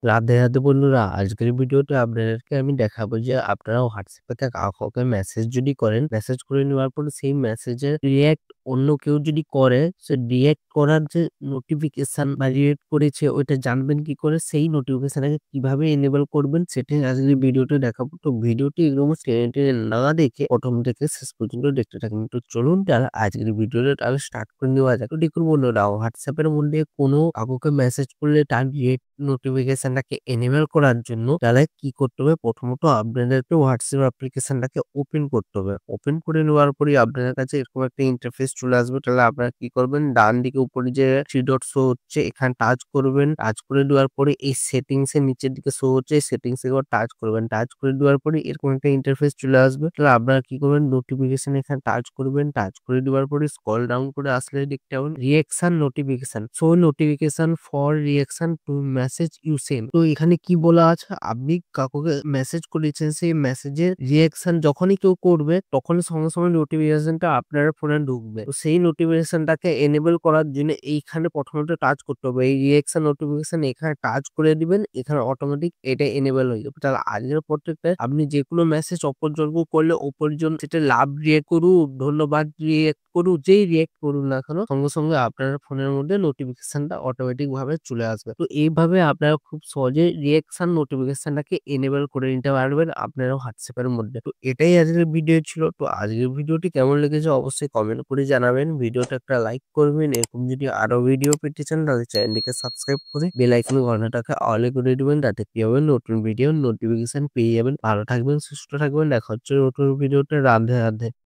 রাধে, রাধে বন্ধুরা। আজকের ভিডিওতে আপনাদেরকে আমি দেখাবো যে আপনারা WhatsApp এ কাউকে মেসেজ যদি করেন, মেসেজ করে নেওয়ার পরে সেই মেসেজের রিঅ্যাক্ট অন্য কেউ যদি করে, সে রিঅ্যাক্ট করার যে নোটিফিকেশন বা রিঅ্যাক্ট করেছে ওইটা জানবেন কি করে? সেই নোটিফিকেশনটাকে কিভাবে এনেবল করবেন সেটাই আজকের ভিডিওতে দেখাবো। তো ভিডিওটি একদম টেনে, টেনে না দেখে ১ম থেকে শেষ পর্যন্ত দেখতে থাকুন। তো চলুন তাহলে আজকের ভিডিওটা তাহলে স্টার্ট করে নেওয়া যাক। তো দেখুন বন্ধুরা, WhatsApp এর মধ্যে কোনো কাউকে মেসেজ করলে তার রিঅ্যাক্ট নোটিফিকেশনটাকে এনেবল করার জন্য তাহলে কি করতে হবে? প্রথমত আপনাদেরকে WhatsApp অ্যাপ্লিকেশনটাকে ওপেন করতে হবে। ওপেন করে নেওয়ার পরেই আপনাদের কাছে এরকম একটা ইন্টারফেস চলে আসবে। তাহলে আপনারা কি করবেন? ডান দিকে উপরে যে 3 ডট শো হচ্ছে এখানে টাচ করবেন। টাচ করে দেওয়ার পরে এই সেটিংস এর নিচের দিকে শো হচ্ছে, এই সেটিংস এ একবার টাচ করবেন। টাচ করে দেওয়ার পরে এরকম একটা ইন্টারফেস চলে আসবে। তাহলে আপনারা কি করবেন? নোটিফিকেশন এখানে টাচ করবেন। টাচ করে দেওয়ার পরে স্ক্রল ডাউন করে আসলে দেখতে পাবেন reaction notification. Show notification for reaction to message you send. তো এখানে কি বলা আছে? আপনি কাউকে মেসেজ করেছেন, সেই মেসেজের রিঅ্যাকশন যখনই কেউ করবে তখনই সঙ্গে, সঙ্গে নোটিফিকেশনটা আপনার ফোনে ঢুকবে। তো সেই নোটিফিকেশনটাকে এনেবল করার জন্য এইখানে প্রথমত টাচ করতে হবে। এই রিঅ্যাকশন নোটিফিকেশন এখানে টাচ করে দিবেন। এখানে অটোমেটিক এটা এনেবল হয়ে যাবে। তাহলে আজকের পর থেকে আপনি যেকোনো মেসেজ অপরজনকে করলে অপরজন সেটা লাভ রিঅ্যাক্ট করুক, ধন্যবাদ রিঅ্যাক্ট করুক, যেই রিঅ্যাক্ট করুক না কেন সঙ্গে, সঙ্গে আপনার ফোনের মধ্যে নোটিফিকেশনটা অটোমেটিক ভাবে চলে আসবে। তো এইভাবে আপনারা খুব সহজে রিঅ্যাকশন নোটিফিকেশনটাকে এনেবল করে নিতে পারবেন আপনারা WhatsApp এর মধ্যে। তো এটাই আজকের ভিডিও ছিল। তো আজকের ভিডিওটি কেমন লেগেছে অবশ্যই কমেন্ট করে জানাবেন। ভিডিওটা একটা লাইক করবেন। এরকম যদি আরো ভিডিও পেতে চান তাহলে চ্যানেলটিকে সাবস্ক্রাইব করে বেল আইকনের ঘন্টাটাকে অল এ করে দিবেন। তাতে কি হবে? নতুন ভিডিও নোটিফিকেশন পেয়ে যাবেন। ভালো থাকবেন, সুস্থ থাকবেন। দেখা হচ্ছে নতুন ভিডিওতে। রাধে, রাধে।